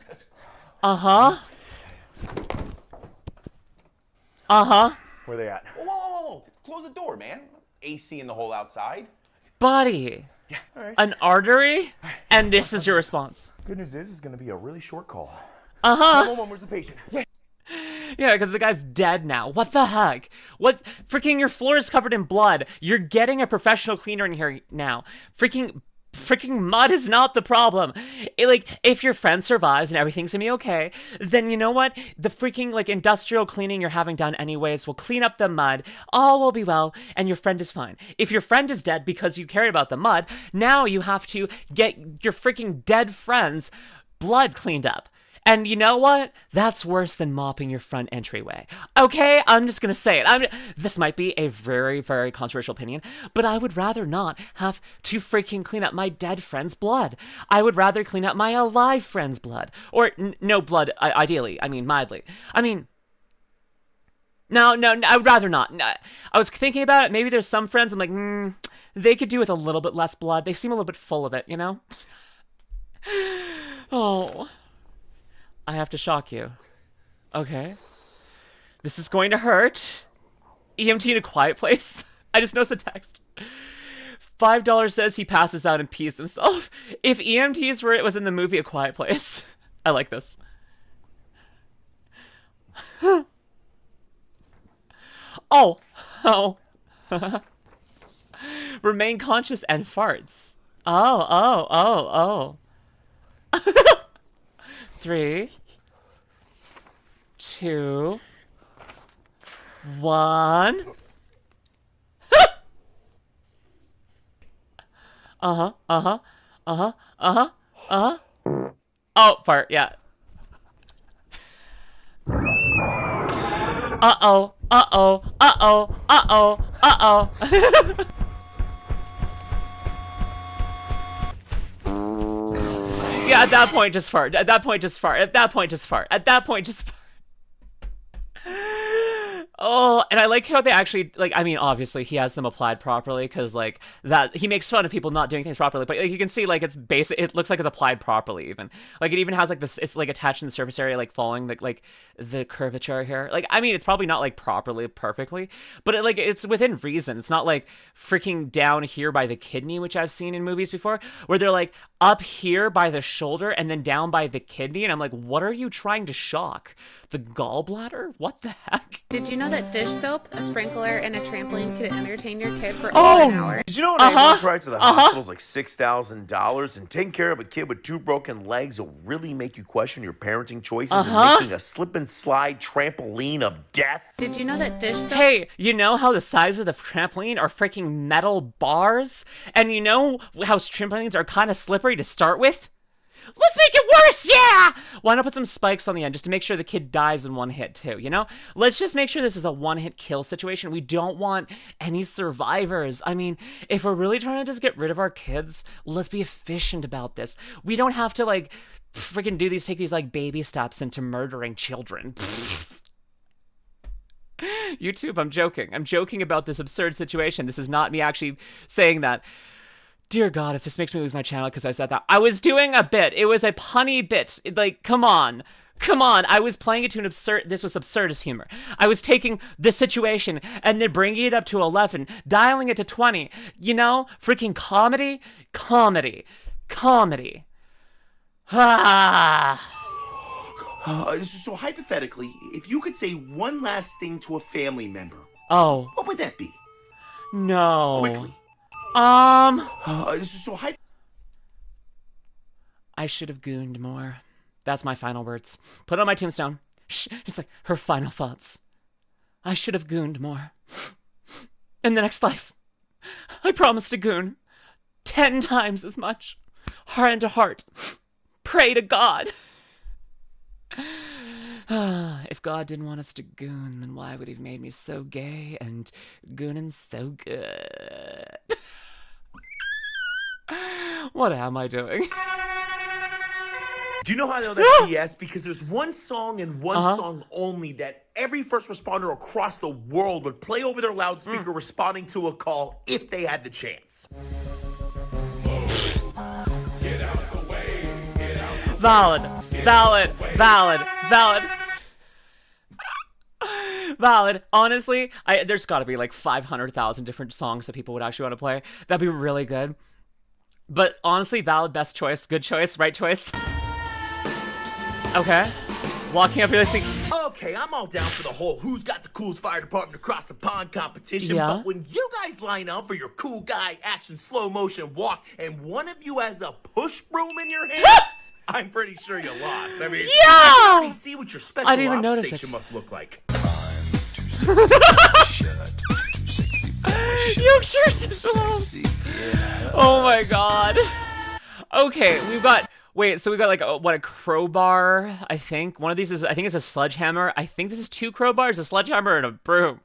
Where they at? Whoa. Close the door, man. AC in the hole outside. Buddy. Yeah, all right. An artery? And this is your response. Good news is, it's going to be a really short call. 911, where's the patient? Yeah, because the guy's dead now. What the heck? What? Freaking your floor is covered in blood. You're getting a professional cleaner in here now. Freaking mud is not the problem. If your friend survives and everything's gonna be okay, then you know what? The freaking, like, industrial cleaning you're having done anyways will clean up the mud. All will be well, and your friend is fine. If your friend is dead because you cared about the mud, now you have to get your freaking dead friend's blood cleaned up. And you know what? That's worse than mopping your front entryway. Okay, I'm just gonna say it. This might be a very, very controversial opinion, but I would rather not have to freaking clean up my dead friend's blood. I would rather clean up my alive friend's blood. Or no blood, ideally. I mean, mildly. No, I would rather not. No, I was thinking about it. Maybe there's some friends I'm like, they could do with a little bit less blood. They seem a little bit full of it, you know? Oh... I have to shock you. Okay. This is going to hurt. EMT in a quiet place. I just noticed the text. $5 says he passes out and pees himself. If EMTs was in the movie A Quiet Place. I like this. Oh. Remain conscious and farts. Oh. 3, 2, 1. Oh, fart, yeah. Uh-oh. Yeah, at that point, just fart. Oh, and I like how they actually, like, I mean, obviously he has them applied properly because, like, that he makes fun of people not doing things properly, but like, you can see, like, it's basic. It looks like it's applied properly, even. Like, it even has, like, this, it's, like, attached in the surface area, like, following, the curvature here. Like, I mean, it's probably not, like, properly, perfectly, but, it's within reason. It's not, like, freaking down here by the kidney, which I've seen in movies before, where they're, like, up here by the shoulder and then down by the kidney, and I'm like, what are you trying to shock? The gallbladder? What the heck? Did you know that dish soap, a sprinkler, and a trampoline could entertain your kid for over an hour? Did you know an ambulance ride to the hospital is like $6,000? And taking care of a kid with 2 broken legs will really make you question your parenting choices and making a slip and slide trampoline of death? Did you know that dish soap... Hey, you know how the size of the trampoline are freaking metal bars? And you know how trampolines are kind of slippery to start with? Let's make it worse, yeah! Why not put some spikes on the end just to make sure the kid dies in one hit too, you know? Let's just make sure this is a one-hit kill situation. We don't want any survivors. I mean, if we're really trying to just get rid of our kids, let's be efficient about this. We don't have to, like, freaking take these, like, baby steps into murdering children. YouTube, I'm joking. I'm joking about this absurd situation. This is not me actually saying that. Dear God, if this makes me lose my channel because I said that. I was doing a bit. It was a punny bit. Like, come on. Come on. I was playing it to an absurd... This was absurdist humor. I was taking this situation and then bringing it up to 11, dialing it to 20. You know? Freaking comedy? Comedy. Comedy. Ah. So hypothetically, if you could say one last thing to a family member, oh, what would that be? No. Quickly. I should have gooned more. That's my final words. Put it on my tombstone. Shh, it's like her final thoughts. I should have gooned more. In the next life, I promise to goon 10 times as much. Heart to heart. Pray to God. If God didn't want us to goon, then why would he have made me so gay and gooning so good? What am I doing? Do you know how I know that's BS? Because there's one song and one song only that every first responder across the world would play over their loudspeaker responding to a call if they had the chance. Get out the way. Get out. Valid. Valid. Valid. Valid. Valid. Honestly, there's got to be like 500,000 different songs that people would actually want to play. That'd be really good. But honestly, valid, best choice, good choice, right choice. Okay. Walking up here listening. Okay, I'm all down for the whole who's got the coolest fire department across the pond competition, but when you guys line up for your cool guy action slow motion walk and one of you has a push broom in your hands, I'm pretty sure you lost. I mean, I can already see what your special ops station must look like. You sure so. Oh my God. Okay, we've got... Wait, so we got like a crowbar, I think. One of these is, I think it's a sledgehammer. I think this is 2 crowbars, a sledgehammer, and a broom.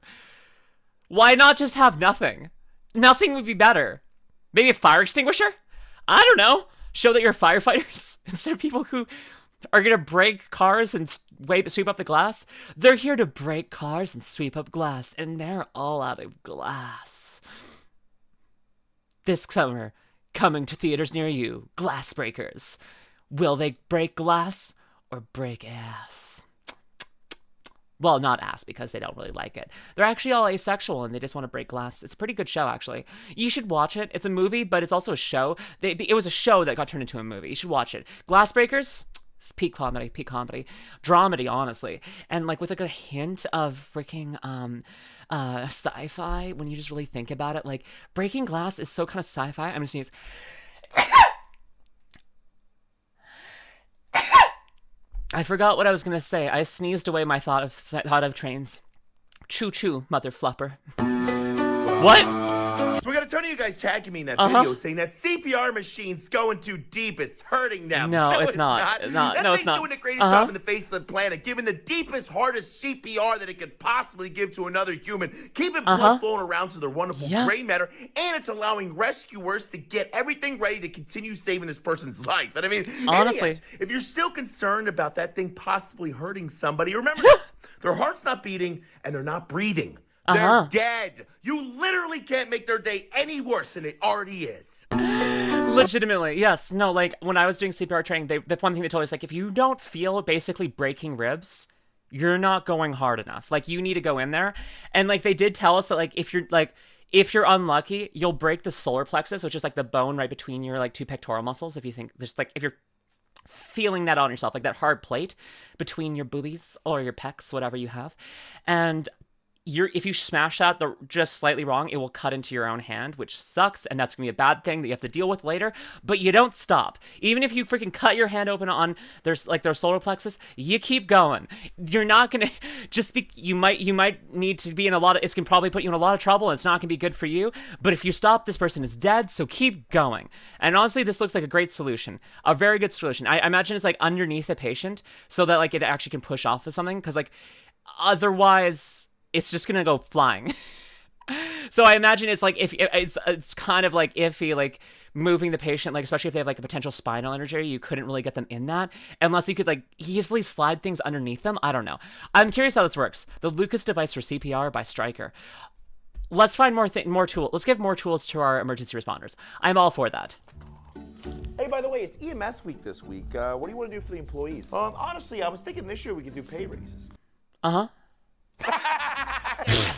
Why not just have nothing? Nothing would be better. Maybe a fire extinguisher? I don't know. Show that you're firefighters instead of people who are gonna break cars and sweep up the glass. They're here to break cars and sweep up glass, and they're all out of glass. This summer, coming to theaters near you, Glass Breakers. Will they break glass or break ass? Well, not ass, because they don't really like it. They're actually all asexual and they just want to break glass. It's a pretty good show, actually. You should watch it. It's a movie, but it's also a show. It was a show that got turned into a movie. You should watch it. Glass Breakers, peak comedy, dramedy, honestly. And like with like a hint of freaking sci-fi when you just really think about it. Like breaking glass is so kind of sci-fi. I'm gonna sneeze. I forgot what I was gonna say. I sneezed away my thought of trains. Choo choo, mother flupper. What? So we got a ton of you guys tagging me in that video saying that CPR machine's going too deep. It's hurting them. No, it's not. That No, thing's it's not. doing the greatest job in the face of the planet, giving the deepest, hardest CPR that it could possibly give to another human, keeping blood flowing around to their wonderful gray matter, and it's allowing rescuers to get everything ready to continue saving this person's life. And I mean, honestly, if you're still concerned about that thing possibly hurting somebody, remember this. Their heart's not beating, and they're not breathing. They're dead. You literally can't make their day any worse than it already is. Legitimately, yes. No, like, when I was doing CPR training, the one thing they told us, like, if you don't feel basically breaking ribs, you're not going hard enough. Like, you need to go in there. And, like, they did tell us that, like, if you're unlucky, you'll break the solar plexus, which is, like, the bone right between your, like, two pectoral muscles. If you think, just, like, if you're feeling that on yourself, like that hard plate between your boobies or your pecs, whatever you have. And if you smash that just slightly wrong, it will cut into your own hand, which sucks, and that's gonna be a bad thing that you have to deal with later. But you don't stop. Even if you freaking cut your hand open on their solar plexus, you keep going. You're not gonna just be. You might need to be in a lot of. It's gonna probably put you in a lot of trouble, and it's not gonna be good for you. But if you stop, this person is dead. So keep going. And honestly, this looks like a great solution, a very good solution. I imagine it's like underneath the patient, so that like it actually can push off of something, because like otherwise it's just gonna go flying. So I imagine it's like if it's kind of like iffy, like moving the patient, like especially if they have like a potential spinal injury, you couldn't really get them in that unless you could like easily slide things underneath them. I don't know. I'm curious how this works. The Lucas device for CPR by Stryker. Let's find more tools. Let's give more tools to our emergency responders. I'm all for that. Hey, by the way, it's EMS week this week. What do you want to do for the employees? Honestly, I was thinking this year we could do pay raises.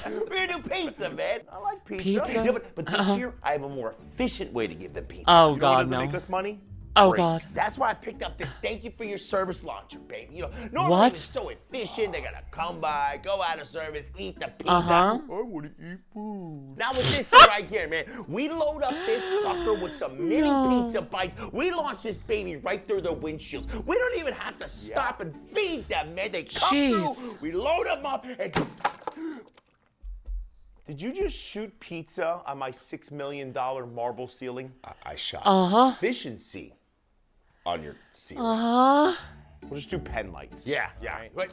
We're gonna do pizza, man. I like pizza. Yeah, but this year I have a more efficient way to give them pizza. Oh, you know God, what doesn't no. make us money? Oh, Breaks. God. That's why I picked up this thank you for your service launcher, baby. You know, normally it's so efficient. They gotta come by, go out of service, eat the pizza. I wanna eat food. Now with this thing right here, man, we load up this sucker with some mini pizza bites. We launch this baby right through their windshields. We don't even have to stop and feed them, man. They come through, we load them up, and... Did you just shoot pizza on my $6 million marble ceiling? I shot efficiency on your ceiling. We'll just do pen lights. Yeah. Right.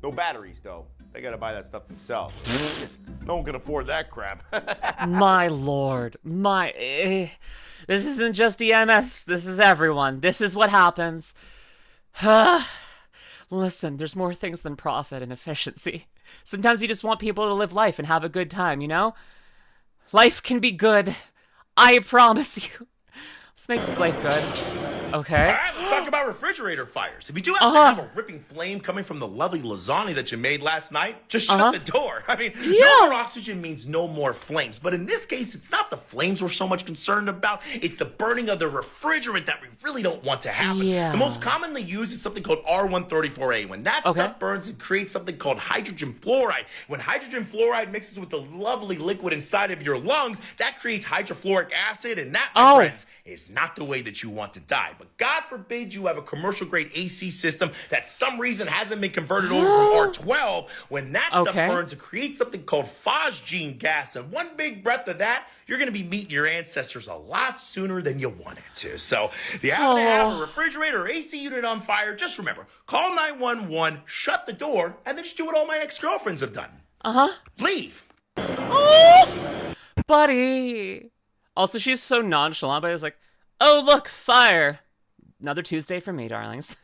No batteries, though. They gotta buy that stuff themselves. No one can afford that crap. My lord. This isn't just EMS. This is everyone. This is what happens. Listen, there's more things than profit and efficiency. Sometimes you just want people to live life and have a good time, you know? Life can be good. I promise you. Let's make life good. Okay. All right, let's talk about refrigerator fires. If you do happen to have a ripping flame coming from the lovely lasagna that you made last night, just shut the door. I mean, no more oxygen means no more flames. But in this case, it's not the flames we're so much concerned about. It's the burning of the refrigerant that we really don't want to happen. Yeah. The most commonly used is something called R134A. When that stuff burns, it creates something called hydrogen fluoride. When hydrogen fluoride mixes with the lovely liquid inside of your lungs, that creates hydrofluoric acid, and that, my friends, is not the way that you want to die. But God forbid you have a commercial-grade AC system that some reason hasn't been converted over from R12. When that stuff burns, it creates something called phosgene gas. And one big breath of that, you're going to be meeting your ancestors a lot sooner than you wanted to. So if you happen to have a refrigerator or AC unit on fire, just remember, call 911, shut the door, and then just do what all my ex-girlfriends have done. Leave. Buddy. Also, she's so nonchalant, but I was like, oh, look, fire. Another Tuesday for me, darlings.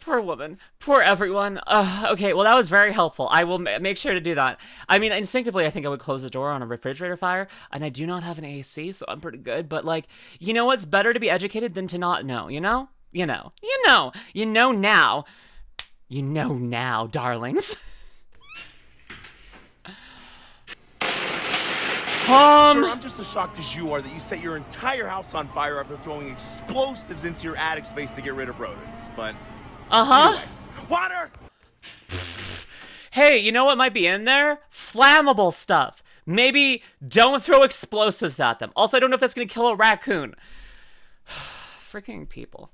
Poor woman. Poor everyone. Okay, well, that was very helpful. I will make sure to do that. I mean, instinctively, I think I would close the door on a refrigerator fire, and I do not have an AC, so I'm pretty good. But, like, you know what's better to be educated than to not know, you know? You know now. You know now, darlings. Sir, I'm just as shocked as you are that you set your entire house on fire after throwing explosives into your attic space to get rid of rodents. But anyway, water. Hey, you know what might be in there? Flammable stuff. Maybe don't throw explosives at them. Also, I don't know if that's gonna kill a raccoon. Freaking people.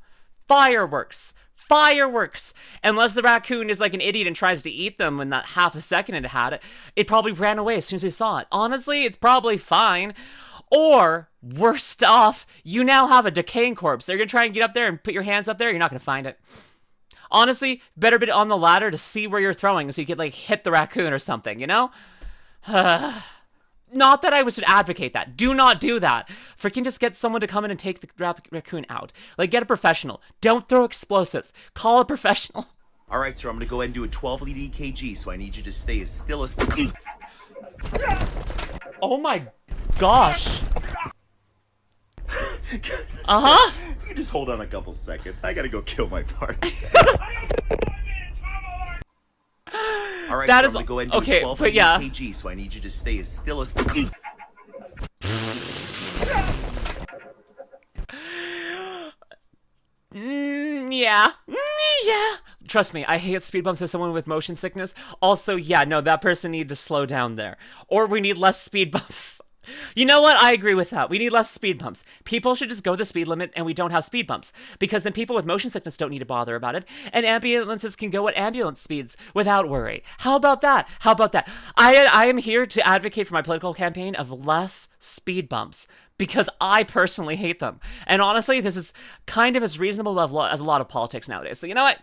Fireworks. Unless the raccoon is like an idiot and tries to eat them in that half a second it had it, it probably ran away as soon as they saw it. Honestly, it's probably fine. Or, worst off, you now have a decaying corpse. So you're gonna try and get up there and put your hands up there, you're not gonna find it. Honestly, better be on the ladder to see where you're throwing so you could like hit the raccoon or something, you know? Not that I would advocate that. Do not do that. Freaking just get someone to come in and take the raccoon out. Like, get a professional. Don't throw explosives. Call a professional. All right, sir, I'm gonna go ahead and do a 12 lead EKG, so I need you to stay as still as... Oh my gosh. You just hold on a couple seconds. I gotta go kill my partner. All right, that so is I'm gonna go ahead and do a 12 lead EKG, so I need you to stay as still as... Yeah. Yeah. Trust me, I hate speed bumps as someone with motion sickness. Also, yeah, no, that person needs to slow down there. Or we need less speed bumps. You know what? I agree with that. We need less speed bumps. People should just go the speed limit and we don't have speed bumps. Because then people with motion sickness don't need to bother about it. And ambulances can go at ambulance speeds without worry. How about that? How about that? I am here to advocate for my political campaign of less speed bumps. Because I personally hate them. And honestly, this is kind of as reasonable level as a lot of politics nowadays. So you know what?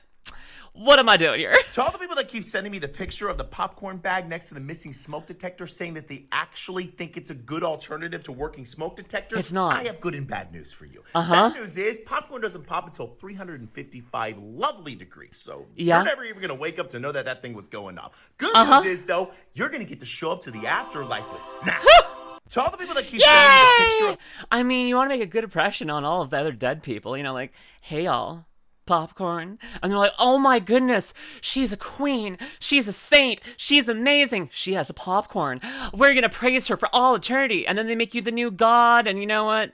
What am I doing here? To all the people that keep sending me the picture of the popcorn bag next to the missing smoke detector saying that they actually think it's a good alternative to working smoke detectors, it's not. I have good and bad news for you. Bad news is popcorn doesn't pop until 355 lovely degrees. So you're never even going to wake up to know that that thing was going off. Good news is, though, you're going to get to show up to the afterlife with snacks. To all the people that keep sending me the picture of... I mean, you want to make a good impression on all of the other dead people. You know, like, hey, y'all. Popcorn, and they're like, oh my goodness, she's a queen, she's a saint, she's amazing, she has a popcorn, we're gonna praise her for all eternity. And then they make you the new god, and you know what,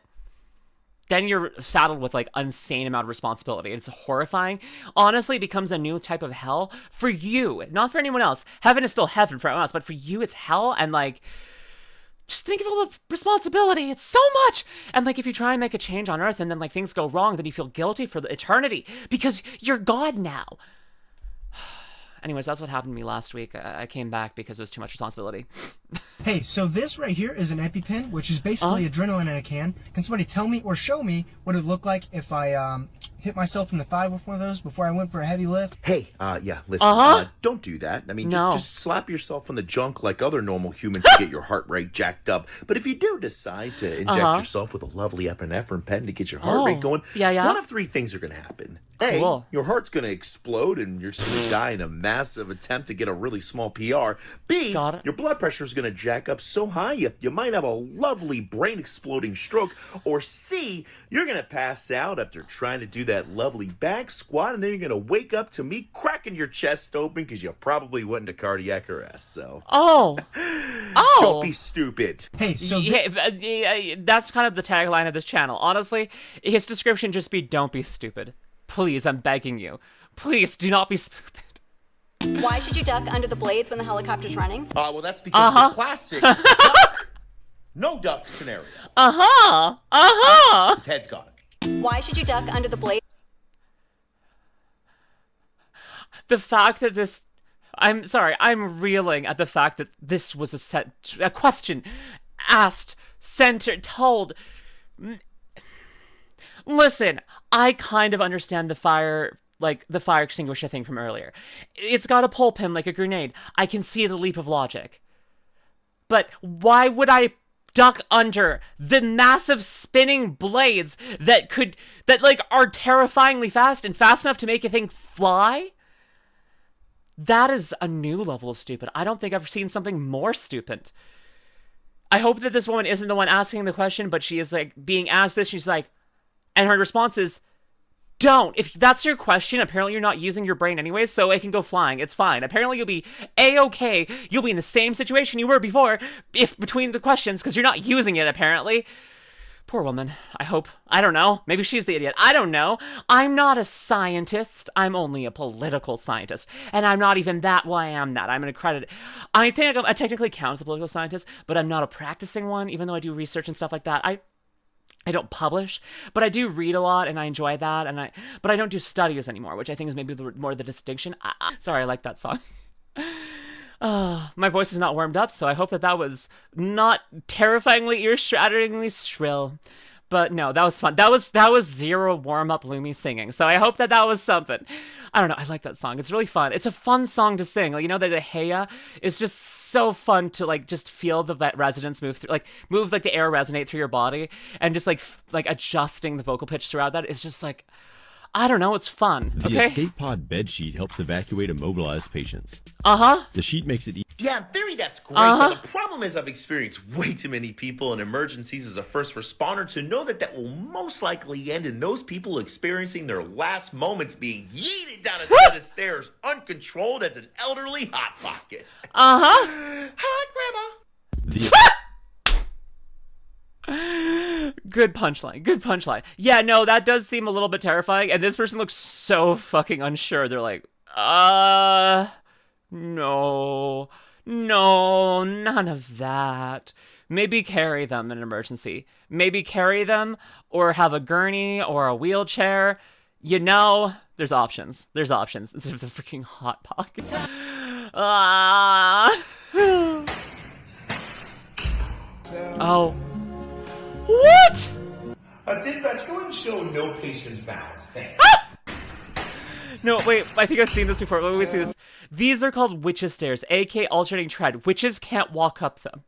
then you're saddled with like insane amount of responsibility. It's horrifying. Honestly, it becomes a new type of hell for you, not for anyone else. Heaven is still heaven for everyone else, but for you it's hell. And like, just think of all the responsibility. It's so much. And like, if you try and make a change on Earth and then like things go wrong, then you feel guilty for the eternity because you're God now. Anyways, that's what happened to me last week. I came back because it was too much responsibility. Hey, so this right here is an EpiPen, which is basically adrenaline in a can. Can somebody tell me or show me what it would look like if I hit myself in the thigh with one of those before I went for a heavy lift? Hey, yeah, listen, don't do that. I mean, just slap yourself on the junk like other normal humans to get your heart rate jacked up. But if you do decide to inject yourself with a lovely epinephrine pen to get your heart rate going, one of three things are going to happen. A, your heart's going to explode and you're just going to die in a massive attempt to get a really small PR. B, your blood pressure is going to jack up so high you might have a lovely brain exploding stroke. Or C, you're going to pass out after trying to do that lovely back squat, and then you're going to wake up to me cracking your chest open because you probably went into cardiac arrest. So don't be stupid. Hey, so that's kind of the tagline of this channel. Honestly, his description just be don't be stupid. Please, I'm begging you. Please do not be stupid. Why should you duck under the blades when the helicopter's running? Well, that's because the classic duck, no duck scenario. His head's gone. Why should you duck under the blades? The fact that this... I'm sorry, I'm reeling at the fact that this was a question asked, centered, told... Listen, I kind of understand the fire extinguisher thing from earlier. It's got a pull pin like a grenade. I can see the leap of logic. But why would I duck under the massive spinning blades that are terrifyingly fast and fast enough to make a thing fly? That is a new level of stupid. I don't think I've seen something more stupid. I hope that this woman isn't the one asking the question, but she is like being asked this. She's like, and her response is, don't. If that's your question, apparently you're not using your brain anyway, so it can go flying. It's fine. Apparently you'll be A-okay. You'll be in the same situation you were before, if between the questions, because you're not using it, apparently. Poor woman. I don't know. Maybe she's the idiot. I don't know. I'm not a scientist. I'm only a political scientist. And I'm not even that. Well, I am that. I'm an accredited... I think I technically count as a political scientist, but I'm not a practicing one, even though I do research and stuff like that. I don't publish, but I do read a lot, and I enjoy that, but I don't do studies anymore, which I think is maybe more the distinction. Sorry, I like that song. My voice is not warmed up, so I hope that was not terrifyingly, ear-shatteringly shrill. But no, that was fun. That was zero warm-up Lumi singing, so I hope that was something. I don't know, I like that song. It's really fun. It's a fun song to sing. Like, you know, the Heya is just so fun to, like, just feel the resonance move through, move the air resonate through your body, and just, like adjusting the vocal pitch throughout that. It's just, like, I don't know, it's fun, The okay? escape pod bed sheet helps evacuate immobilized patients. Uh-huh. The sheet makes it Yeah, in theory, that's great. But the problem is I've experienced way too many people in emergencies as a first responder to know that will most likely end in those people experiencing their last moments being yeeted down a set of stairs uncontrolled as an elderly hot pocket. Uh-huh. Hot grandma. Good punchline. Good punchline. Yeah, no, that does seem a little bit terrifying. And this person looks so fucking unsure. They're like, no, none of that. Maybe carry them in an emergency. Maybe carry them or have a gurney or a wheelchair. You know, there's options. There's options instead of the freaking hot pocket. Oh. What? Dispatch, go ahead and show no patient found. Thanks. No, wait, I think I've seen this before. Let me see this. These are called witches' stairs, aka alternating tread. Witches can't walk up them.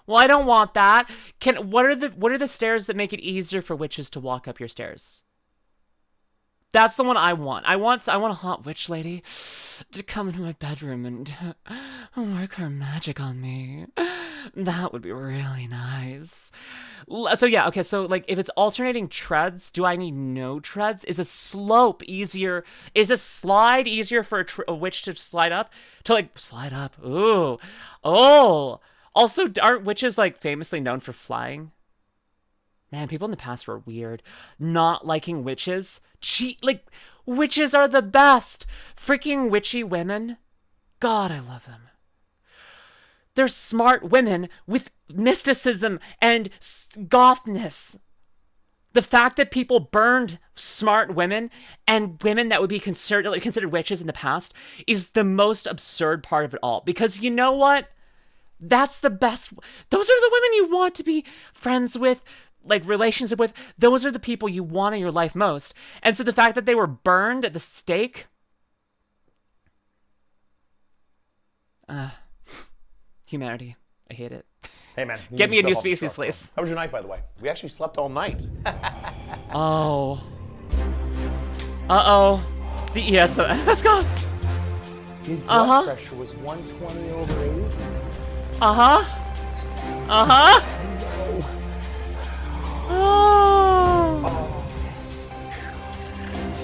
Well, I don't want that. What are the stairs that make it easier for witches to walk up your stairs? That's the one I want. I want a hot witch lady to come into my bedroom and work her magic on me. That would be really nice. So yeah, okay, so like if it's alternating treads, do I need no treads? Is a slope easier? Is a slide easier for a witch to slide up? To like slide up. Ooh. Oh. Also, aren't witches like famously known for flying? Man, people in the past were weird. Not liking witches. Witches are the best. Freaking witchy women. God, I love them. They're smart women with mysticism and gothness. The fact that people burned smart women and women that would be considered witches in the past is the most absurd part of it all. Because you know what? That's the best. Those are the women you want to be friends with, like relationship with. Those are the people you want in your life most. And so the fact that they were burned at the stake, humanity, I hate it. Hey man, get me a new species, please. How was your night, by the way? We actually slept all night. Oh. The ESO. Let's go. His blood pressure was 120 over 80. Oh.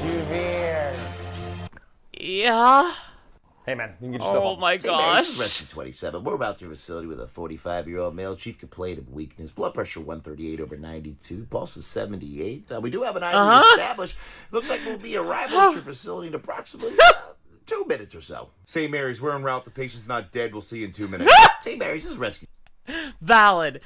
2 beers. Yeah. Hey man, you can get yourself Oh off. my gosh. Rescue 27. We're about to a facility with a 45-year-old male. Chief complaint of weakness. Blood pressure 138 over 92. Pulse is 78. We do have an item established. Looks like we'll be arriving at your facility in approximately 2 minutes or so. St. Mary's, we're en route. The patient's not dead. We'll see you in 2 minutes. St. Mary's, this is rescue. Valid.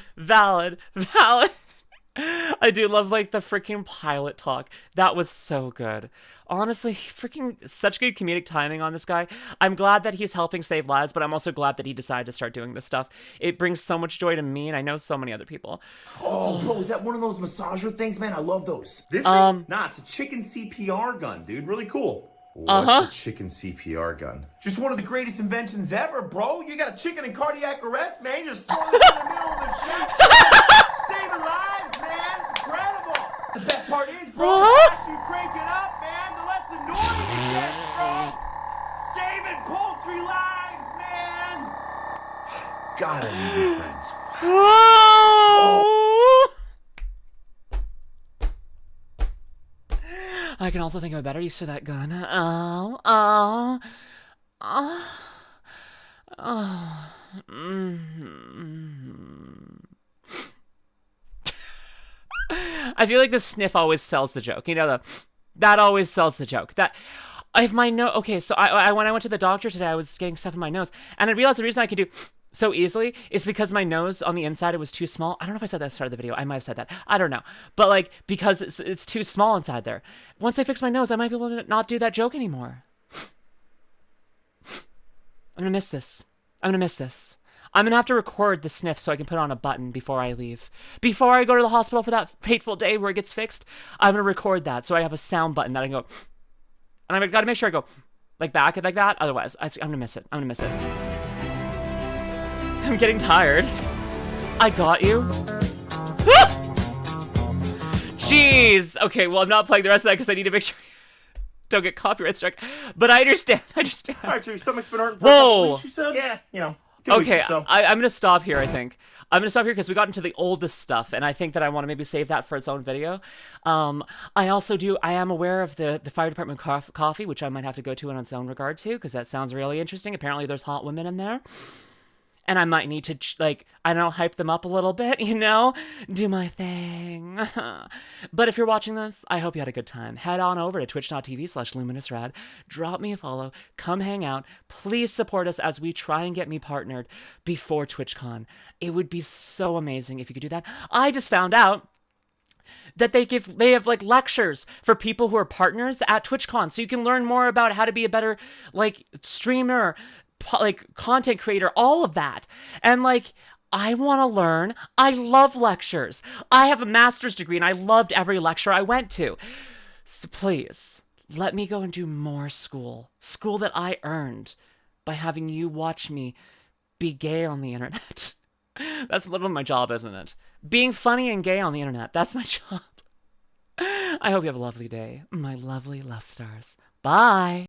I do love like the freaking pilot talk. That was so good. Honestly, freaking such good comedic timing on this guy. I'm glad that he's helping save lives, but I'm also glad that he decided to start doing this stuff. It brings so much joy to me, and I know so many other people. Oh, bro, is that one of those massager things, man? I love those. This thing? Nah, it's a chicken CPR gun, dude. Really cool. What's a chicken CPR gun? Just one of the greatest inventions ever, bro. You got a chicken in cardiac arrest, man. You just throw this in the middle of the chest. Saving lives, man. It's incredible. The best part is, bro, the faster you crank it up, man, the less annoying it gets, bro. Saving poultry lives, man. God, I need your friends. I can also think of a better use for that gun. I feel like the sniff always sells the joke. You know, that always sells the joke. That if my nose, okay, so when I went to the doctor today, I was getting stuff in my nose, and I realized the reason I could do so easily is because my nose on the inside, it was too small. I don't know if I said that at the start of the video. I might have said that. I don't know. But like, because it's too small inside there. Once I fix my nose, I might be able to not do that joke anymore. I'm gonna miss this. I'm gonna have to record the sniff so I can put on a button before I leave. Before I go to the hospital for that fateful day where it gets fixed, I'm gonna record that so I have a sound button that I can go, and I've got to make sure I go like back like that. Otherwise, I'm gonna miss it. I'm getting tired. I got you. Jeez. Okay, well, I'm not playing the rest of that because I need to make sure I don't get copyright struck. But I understand. All right, so your stomach's been hurting for Whoa. a couple weeks, you said? Yeah, you know. Okay, I'm going to stop here, I think. I'm going to stop here because we got into the oldest stuff, and I think that I want to maybe save that for its own video. I am aware of the fire department coffee, which I might have to go to in its own regard to, because that sounds really interesting. Apparently there's hot women in there. And I might need to, like, I don't know, hype them up a little bit, you know? Do my thing. But if you're watching this, I hope you had a good time. Head on over to twitch.tv/LuminusRed. Drop me a follow. Come hang out. Please support us as we try and get me partnered before TwitchCon. It would be so amazing if you could do that. I just found out that they have like lectures for people who are partners at TwitchCon, so you can learn more about how to be a better, like, streamer, like, content creator, all of that. And, like, I want to learn. I love lectures. I have a master's degree and I loved every lecture I went to. So please, let me go and do more school that I earned by having you watch me be gay on the internet. That's a little bit my job, isn't it? Being funny and gay on the internet, that's my job. I hope you have a lovely day, my lovely Lustars. Bye.